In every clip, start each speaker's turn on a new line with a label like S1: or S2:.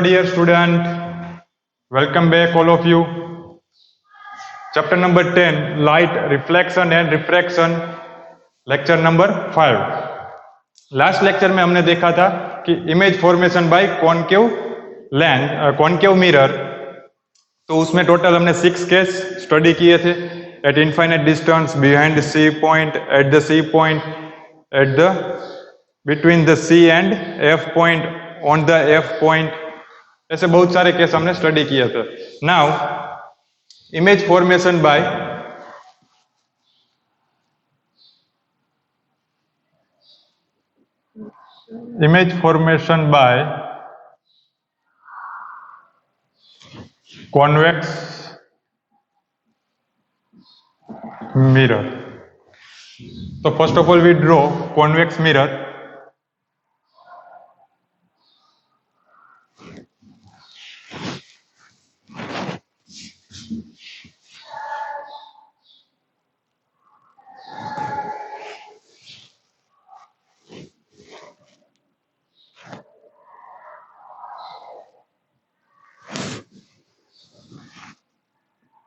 S1: Hello dear student, welcome back all of you. Chapter number 10, Light Reflection and Refraction, lecture number 5. Last lecture में हमने देखा था कि image formation by concave lens, concave mirror, तो उसमें total हमने 6 case study किए थे. At infinite distance, behind C point, at the C point, at the between the C and F point, on the F point, ऐसे बहुत सारे case हमने study किए थे. Now image formation by convex mirror. So first of all we draw convex mirror.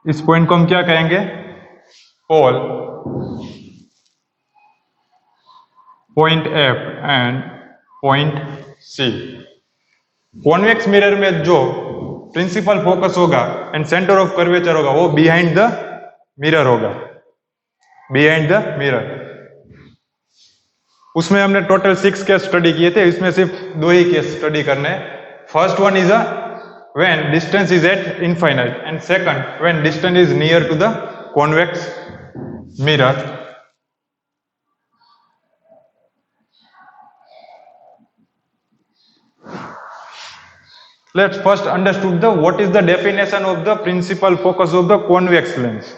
S1: इस point को हम क्या कहेंगे? Pole, point F and point C. Convex mirror में जो प्रिंसिपल फोकस होगा एंड सेंटर ऑफ कर्वेचर होगा वो बिहाइंड द मिरर होगा, बिहाइंड द मिरर. उसमें हमने टोटल 6 केस स्टडी किए थे, इसमें सिर्फ 2 ही केस स्टडी करने हैं. First one is when distance is at infinite, and second when distance is near to the convex mirror. Let's first understood the what is the definition of the principal focus of the convex lens.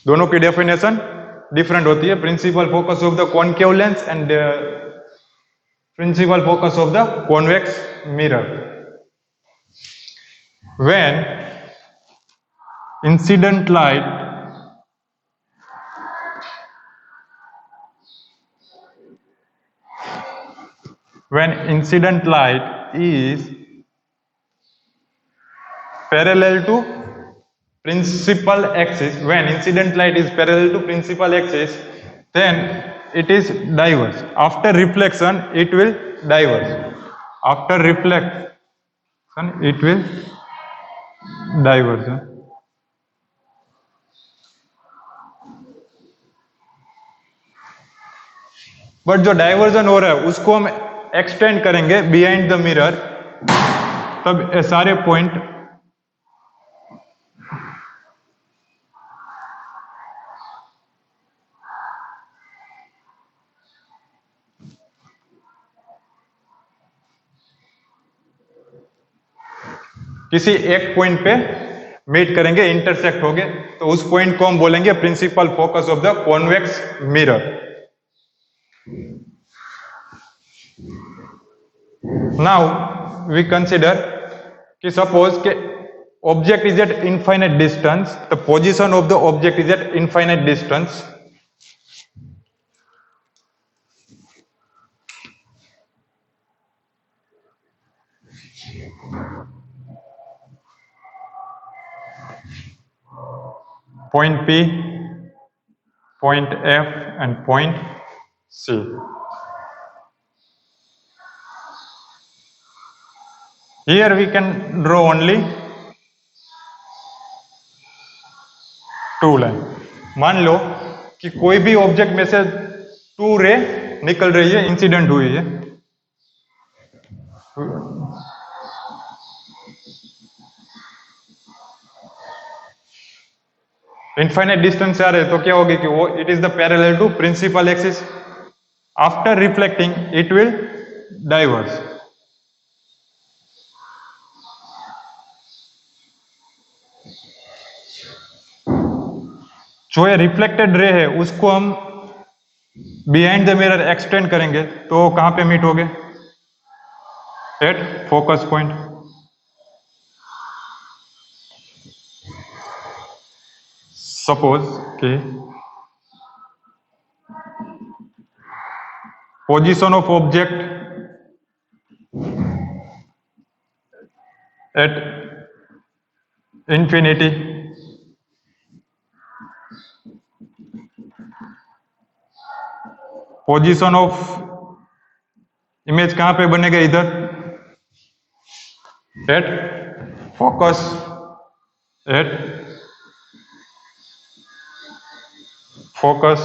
S1: दोनों की definition different होती है. Principal focus of the concave lens and principal focus of the convex mirror. When incident light is parallel to principal axis, when incident light is parallel to principal axis, then it is diverge. After reflection it will diverge. After reflection it will diverge. But जो diversion हो रहा है उसको हम extend करेंगे behind the mirror, तब ये सारे पॉइंट किसी एक पॉइंट पे मीट करेंगे, इंटरसेक्ट होंगे, तो उस पॉइंट को हम बोलेंगे principal focus of the convex mirror. Now we consider कि सपोज के object is at infinite distance, the position of the object is at infinite distance. Point P, point F and point C. Here we can draw only 2 line. मान लो कि कोई भी object में से 2 रे निकल रही है, इंसिडेंट हुई है. इनफाइनाइट डिस्टेंस से आ रहे तो क्या होगी कि वो it is the parallel to principal axis. After reflecting it will diverge. जो ये रिफ्लेक्टेड रे है उसको हम बिहाइंड द मिरर एक्सटेंड करेंगे, तो कहां पे मीट होगे? Eight focus point. सपोज कि position of object at infinity, position of image कहां पे बनेगा, इधर at focus, at focus.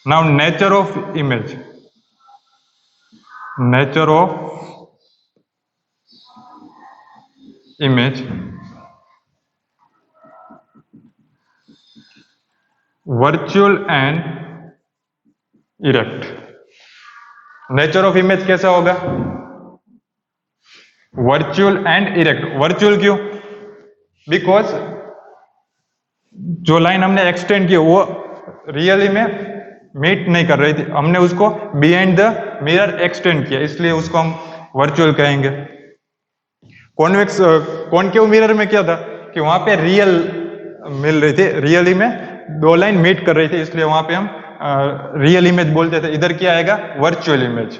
S1: Now nature of image, nature of image, virtual and erect. Nature of image कैसा होगा, वर्चुअल एंड इरेक्ट. वर्चुअल क्यों, because जो line हमने extend की वो रियली में मीट नहीं कर रही थी, हमने उसको बिहाइंड द मिरर एक्सटेंड किया, इसलिए उसको हम वर्चुअल कहेंगे. कॉन्वेक्स कॉनकेव मिरर में क्या था कि वहां पे रियल मिल रही थी, रियली में दो लाइन मीट कर रही थी, इसलिए वहां पे हम रियल इमेज बोलते थे. इधर क्या आएगा, virtual image.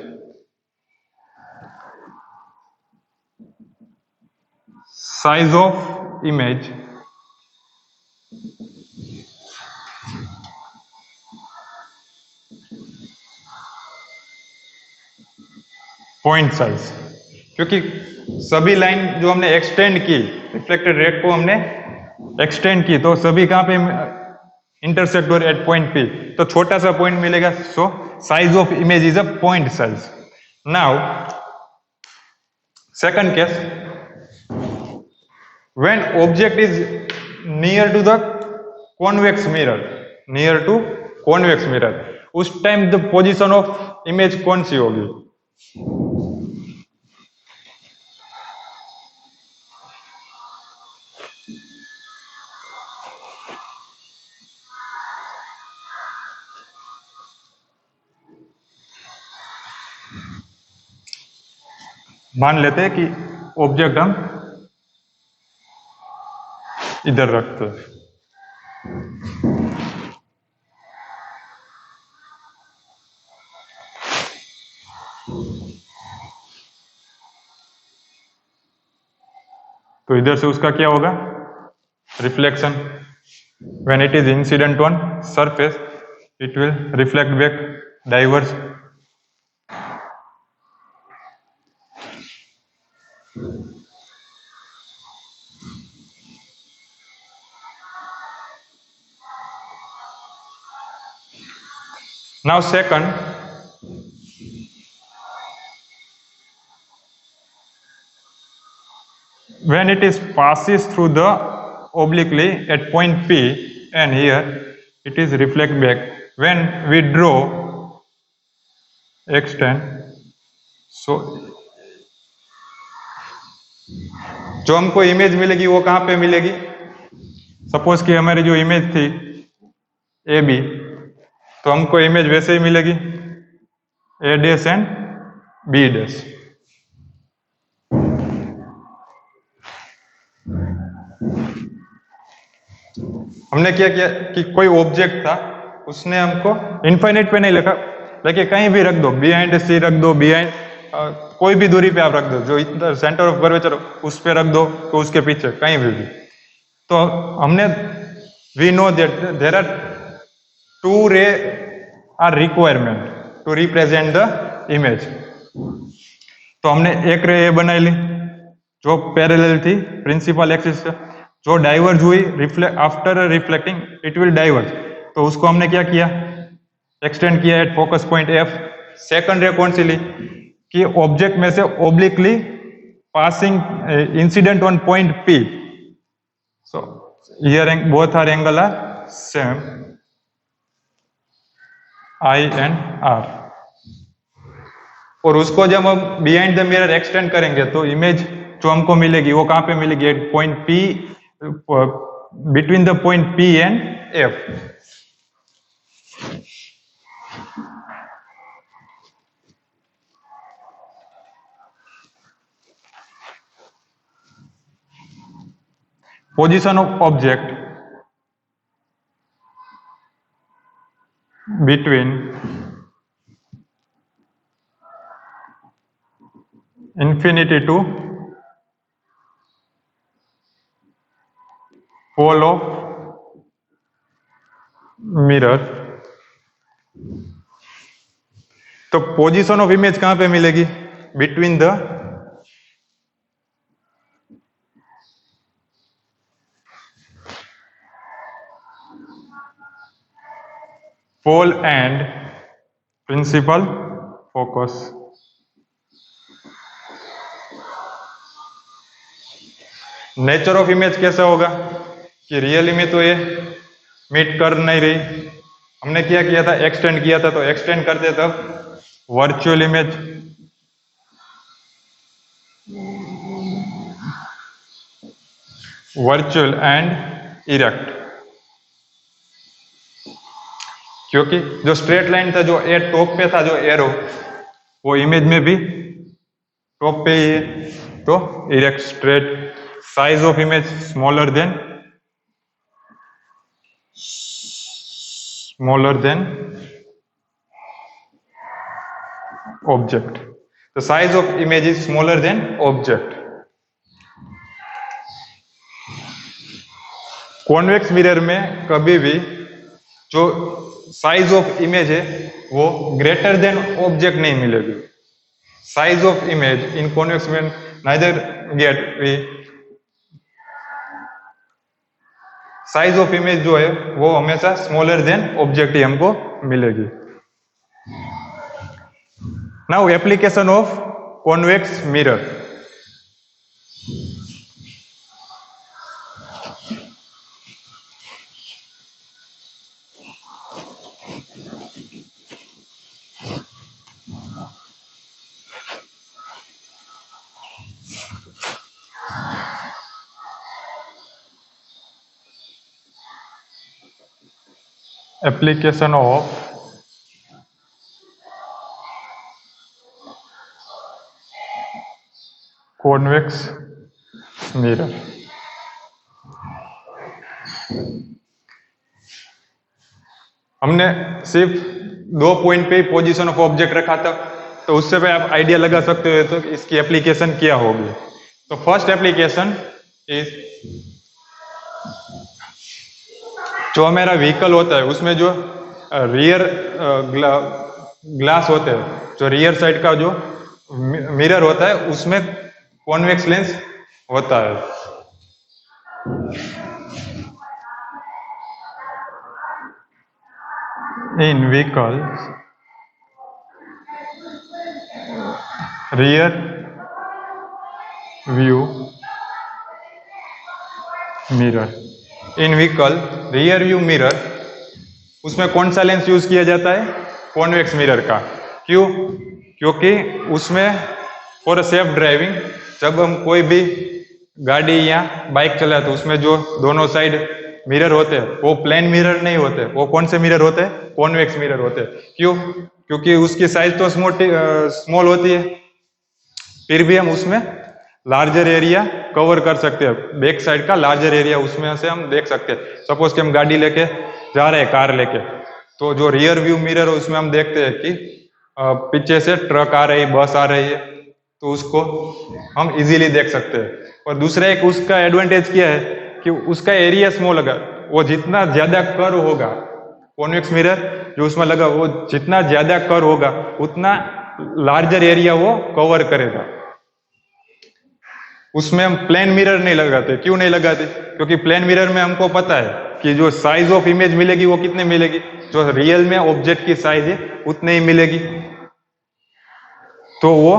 S1: Size of image, point size, क्योंकि सभी लाइन जो हमने एक्सटेंड की, रिफ्लेक्टेड रेट को हमने एक्सटेंड की, तो सभी कहां पे इंटरसेक्ट हो रहे, एट पॉइंट पी, तो छोटा सा पॉइंट मिलेगा. So size of image is a point size. Now second case, when object is near to the convex mirror, near to convex mirror, उस time the position of image कौन सी होगी, मान लेते हैं कि ऑब्जेक्ट हम इधर रखते हैं, तो इधर से उसका क्या होगा, reflection. When it is incident on surface it will reflect back, diverge. Now second, when it is passes through the obliquely at point P, and here it is reflect back. When we draw extend, so जो हमको image मिलेगी वो कहां पे मिलेगी, suppose कि हमारी जो इमेज थी ए बी, तो हमको इमेज वैसे ही मिलेगी ए डैश एंड बी डैश. हमने क्या किया कि कोई ऑब्जेक्ट था, उसने हमको इनफाइनाइट पे नहीं लिखा, लेकिन कहीं भी रख दो, बिहाइंड सी रख दो, बिहाइंड कोई भी दूरी पे आप रख दो, जो इधर सेंटर ऑफ कर्वेचर उस पे रख दो, तो उसके पीछे कहीं भी. तो हमने we know that there are two ray are requirement to represent the image. तो हमने एक रे बनाई ली जो पैरेलल थी प्रिंसिपल एक्सिस से, जो डाइवर्ज हुई after reflecting it will diverge, तो उसको हमने क्या किया, एक्सटेंड किया at focus point F. Second ray कौन सी ली कि ऑब्जेक्ट में से obliquely passing incident on point P, so here both are angle are same, I and R. और उसको जब हम बिहाइंड द मिरर एक्सटेंड करेंगे तो इमेज जो हमको मिलेगी वो कहां पे मिलेगी, at point P, between the point P and F. Position of object between infinity to pole of mirror. तो पोजीशन ऑफ इमेज कहां पे मिलेगी? Between the pole and principal focus. Nature of image कैसा होगा कि रियली में तो ये मीट कर नहीं रही, हमने क्या किया था, एक्सटेंड किया था, तो एक्सटेंड करते तब virtual image virtual and erect, क्योंकि जो स्ट्रेट लाइन था, जो ए टॉप पे था, जो एरो, वो इमेज में भी टॉप पे ही है, तो erect straight. Size of image smaller than object. The size of image is smaller than object. Convex mirror में कभी भी जो साइज ऑफ इमेज है वो ग्रेटर देन ऑब्जेक्ट नहीं मिलेगी. Size of image in convex में neither get we, size of image जो है वो हमेशा स्मॉलर देन ऑब्जेक्ट ही हमको मिलेगी. Now application of convex mirror. Application of convex mirror. हमने सिर्फ 2 पॉइंट पे पोजीशन ऑफ ऑब्जेक्ट रखा था, तो उससे पे आप आइडिया लगा सकते हो तो इसकी एप्लीकेशन क्या होगी. तो फर्स्ट एप्लीकेशन इज, जो हमारा व्हीकल होता है उसमें जो रियर ग्लास होते हैं, जो रियर साइड का जो मिरर होता है उसमें कॉन्वेक्स लेंस होता है. इन व्हीकल्स रियर व्यू मिरर, इन व्हीकल रियर व्यू मिरर, उसमें कौन सा लेंस यूज किया जाता है? कॉन्वेक्स मिरर का. क्यों? क्योंकि उसमें फॉर सेफ ड्राइविंग, जब हम कोई भी गाड़ी या बाइक चलाते तो उसमें जो दोनों साइड मिरर होते हैं वो प्लेन मिरर नहीं होते, वो कौन से मिरर होते हैं? कॉन्वेक्स मिरर होते हैं. क्यों? क्योंकि उसकी साइज तो स्मॉल होती है, फिर भी हम उसमें लार्जर एरिया कवर कर सकते हैं. बैक साइड का लार्जर एरिया उसमें से हम देख सकते हैं. सपोज कि हम गाड़ी लेके जा रहे हैं, कार लेके, तो जो रियर व्यू मिरर है उसमें हम देखते हैं कि पीछे से ट्रक आ रही, बस आ रही है, तो उसको हम इजीली देख सकते हैं. और दूसरा एक उसका एडवांटेज क्या है कि उसका एरिया स्मॉल होगा, वो जितना ज्यादा कर्व होगा, कॉन्वेक्स मिरर जो उसमें लगा वो जितना ज्यादा कर्व होगा उतना लार्जर एरिया वो कवर करेगा. उसमें हम प्लेन मिरर नहीं लगाते. क्यों नहीं लगाते? क्योंकि प्लेन मिरर में हमको पता है कि जो साइज ऑफ इमेज मिलेगी वो कितने मिलेगी, जो रियल में ऑब्जेक्ट की साइज है उतने ही मिलेगी. तो वो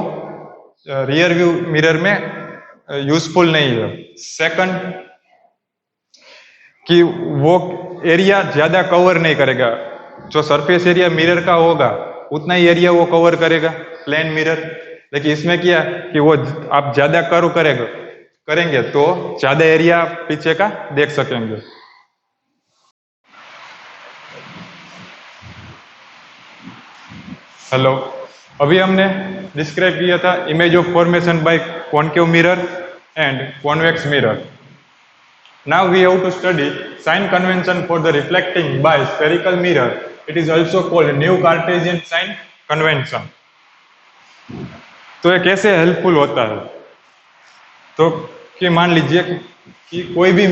S1: रियर व्यू मिरर में यूजफुल नहीं है. सेकंड, कि वो एरिया ज्यादा कवर नहीं करेगा, जो सरफेस एरिया मिरर का होगा उतना ही एरिया वो कवर करेगा प्लेन मिरर. लेकिन इसमें क्या कि वो आप ज्यादा कर्व करेंगे तो ज्यादा एरिया पीछे का देख सकेंगे. हेलो, अभी हमने डिस्क्राइब किया था image of formation by concave mirror and convex mirror. Now we have to study sign convention for the reflecting by spherical mirror. It is also called new Cartesian sign convention. तो ये कैसे helpful होता है? तो कि मान लीजिए कि कोई भी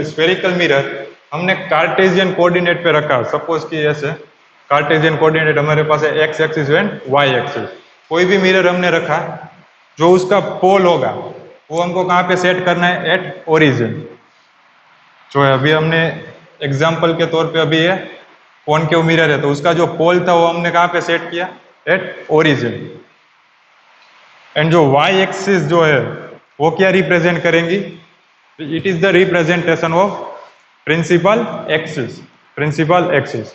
S1: स्फेरिकल मिरर हमने कार्टेशियन कोऑर्डिनेट पे रखा, सपोज कि ऐसे कार्टेशियन कोऑर्डिनेट हमारे पास है X axis and Y axis. कोई भी मिरर हमने रखा, जो उसका पोल होगा वो हमको कहाँ पे सेट करना है? At origin. जो है अभी हमने एग्जाम्पल के तौर पे अभी ये कॉनकेव मिरर है, तो उसका जो पोल था वो हमने कहाँ पे सेट किया? At origin. एंड जो वाई एक्सिस जो है वो क्या रिप्रेजेंट करेंगी? It is the representation of principal axis. Principal axis.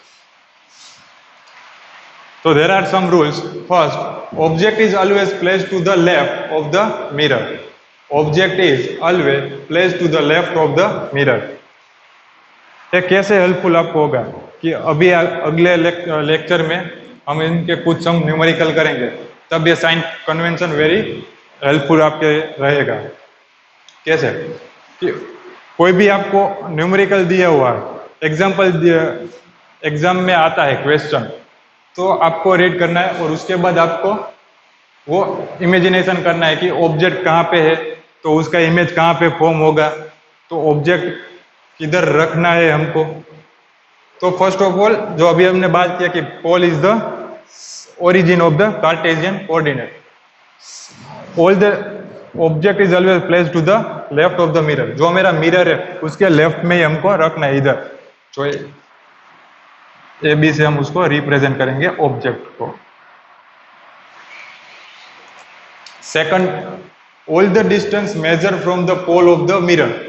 S1: So there are some rules. First, object is always placed to the left of the mirror. Object is always placed to the left of the mirror. ये कैसे helpful आपको होगा कि अभी अगले lecture में हम इनके कुछ सम न्यूमेरिकल करेंगे, तब ये साइन कन्वेंशन वेरी हेल्पफुल आपके रहेगा। कैसे? कि कोई भी आपको न्यूमेरिकल दिया हुआ है, एग्जाम्पल एग्जाम में आता है क्वेश्चन, तो आपको रीड करना है और उसके बाद आपको वो इमेजिनेशन करना है कि ऑब्जेक्ट कहाँ पे है, तो उसका इमेज कहाँ पे फॉर्म होगा, तो ऑब्जेक्ट किधर रखना है हमको। तो फर्स्ट ऑफ ऑल जो अभी हमने बात किया कि pole is the origin of the cartesian coordinate. All the object is always placed to the left of the mirror. जो मेरा मिरर है उसके लेफ्ट में ही हमको रखना है, इधर जो ए बी से हम उसको रिप्रेजेंट करेंगे ऑब्जेक्ट को। Second, all the distance measure from the pole of the mirror.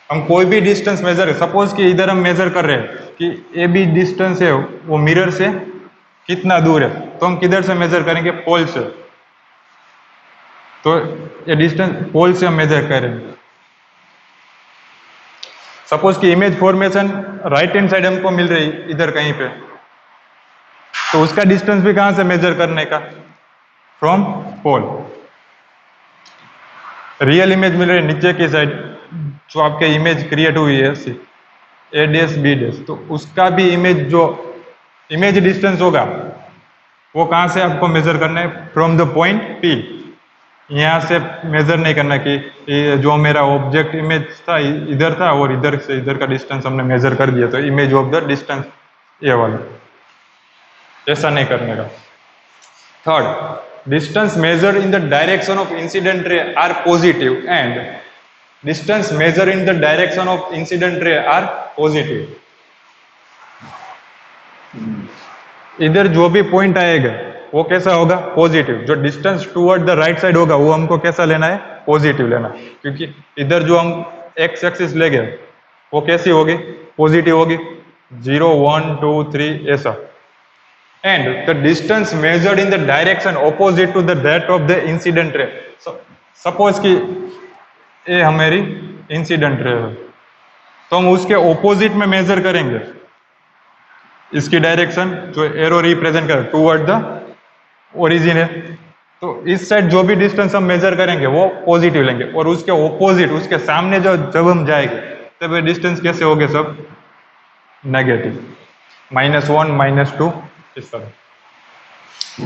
S1: हम कोई भी डिस्टेंस मेजर, सपोज कि इधर हम मेजर कर रहे हैं कि ए बी डिस्टेंस है वो मिरर से कितना दूर है, तो हम किधर से मेजर करेंगे? पोल से। तो ये डिस्टेंस पोल से हम मेजर करेंगे। सपोज कि image formation right hand side हमको मिल रही इधर कहीं पे, तो उसका डिस्टेंस भी कहां से मेजर करने का? From pole. रियल इमेज मिल रही नीचे की साइड, जो आपके इमेज क्रिएट हुई है ए डैश बी डैश, तो उसका भी इमेज जो इमेज डिस्टेंस होगा वो कहां से आपको मेजर करना है? From the point P. यहाँ से मेजर नहीं करना कि ये जो मेरा ऑब्जेक्ट इमेज था इधर था और इधर से इधर का डिस्टेंस हमने मेजर कर दिया, तो इमेज ऑफ द डिस्टेंस ये वाला, ऐसा नहीं करने का। Third, distance measure in the direction of incident ray are positive and distance measure in the direction of incident ray are positive. इधर जो भी पॉइंट आएगा वो कैसा होगा? पॉजिटिव। जो distance toward the right side होगा वो हमको कैसा लेना है? पॉजिटिव लेना, क्योंकि इधर जो हम एक्स एक्सिस ले गए वो कैसी होगी? पॉजिटिव होगी। 0 1 2 3 ऐसा। And the distance measured in the direction opposite to the that of the incident ray. Suppose कि ये हमारी इंसिडेंट रे है, तो हम उसके ऑपोजिट में मेजर करेंगे इसकी डायरेक्शन, जो एरो रिप्रेजेंट कर टुवर्ड द ओरिजिन है, तो इस साइड जो भी डिस्टेंस हम मेजर करेंगे वो पॉजिटिव लेंगे, और उसके ऑपोजिट उसके सामने जो जब हम जाएंगे तब ये डिस्टेंस कैसे होंगे? सब नेगेटिव, -1 -2 इस तरह।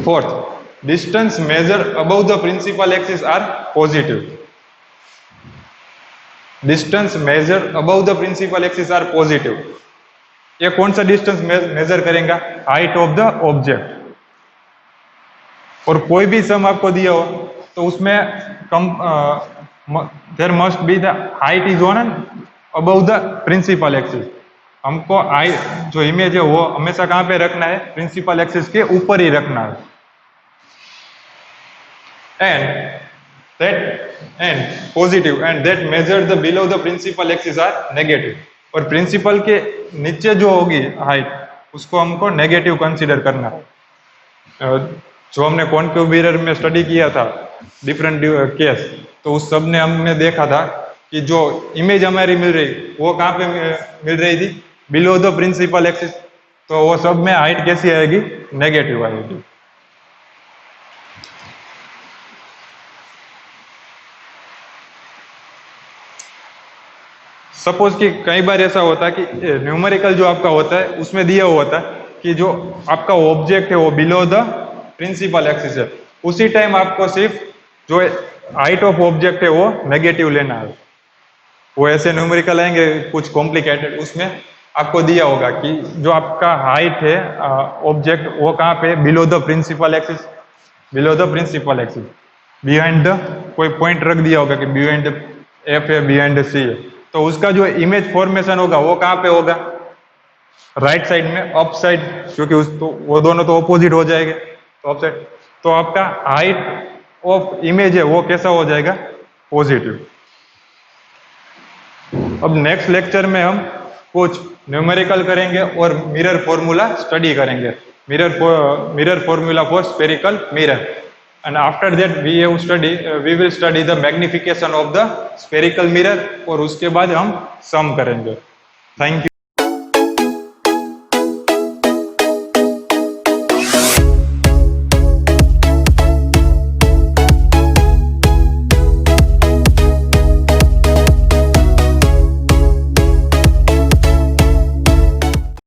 S1: Fourth, distance measure above the principal axis are positive. Distance measure above the principal axis are positive. ये कौन सा डिस्टेंस मेजर करेगा? Height of the object. और कोई भी सम आपको दिया हो तो उसमें there must be the height is on above the principal axis. हमको जो इमेज है वो हमेशा कहां पे रखना है? प्रिंसिपल एक्सिस के ऊपर ही रखना है। And positive and that measure the below the principal axis are negative. और प्रिंसिपल के नीचे जो होगी हाइट उसको हमको नेगेटिव कंसीडर करना। जो हमने कॉनकेव मिरर में स्टडी किया था डिफरेंट केस, तो उस सब ने हमने देखा था कि जो इमेज हमारी मिल रही वो कहाँ पे मिल रही थी? Below the principal axis. तो वो सब में हाइट कैसी आएगी? नेगेटिव आएगी। सपोज कि कई बार ऐसा होता है कि न्यूमेरिकल जो आपका होता है उसमें दिया हुआ होता है कि जो आपका ऑब्जेक्ट है वो बिलो द प्रिंसिपल एक्सिस है, उसी टाइम आपको सिर्फ जो हाइट ऑफ ऑब्जेक्ट है वो नेगेटिव लेना है। वो ऐसे न्यूमेरिकल आएंगे कुछ कॉम्प्लिकेटेड, उसमें आपको दिया होगा कि जो आपका हाइट है ऑब्जेक्ट वो कहाँ पे, below the principal axis, below the principal axis, behind the कोई पॉइंट रख दिया होगा कि बिहाइंड एफ है, बिहाइंड सी है, तो उसका जो इमेज फॉर्मेशन होगा वो कहाँ पे होगा, राइट साइड में, अप साइड, क्योंकि उस तो वो दोनों तो अपोजिट हो जाएंगे, तो अप साइड, तो आपका हाइट ऑफ इमेज है वो कैसा हो जाएगा, पॉजिटिव। अब नेक्स्ट लेक्चर में हम कुछ न्यूमेरिकल करेंगे और मिरर फॉर्मूला स्टडी करेंगे, mirror formula for spherical mirror, and after that we will study the magnification of the spherical mirror, और उसके बाद हम सम करेंगे। Thank you.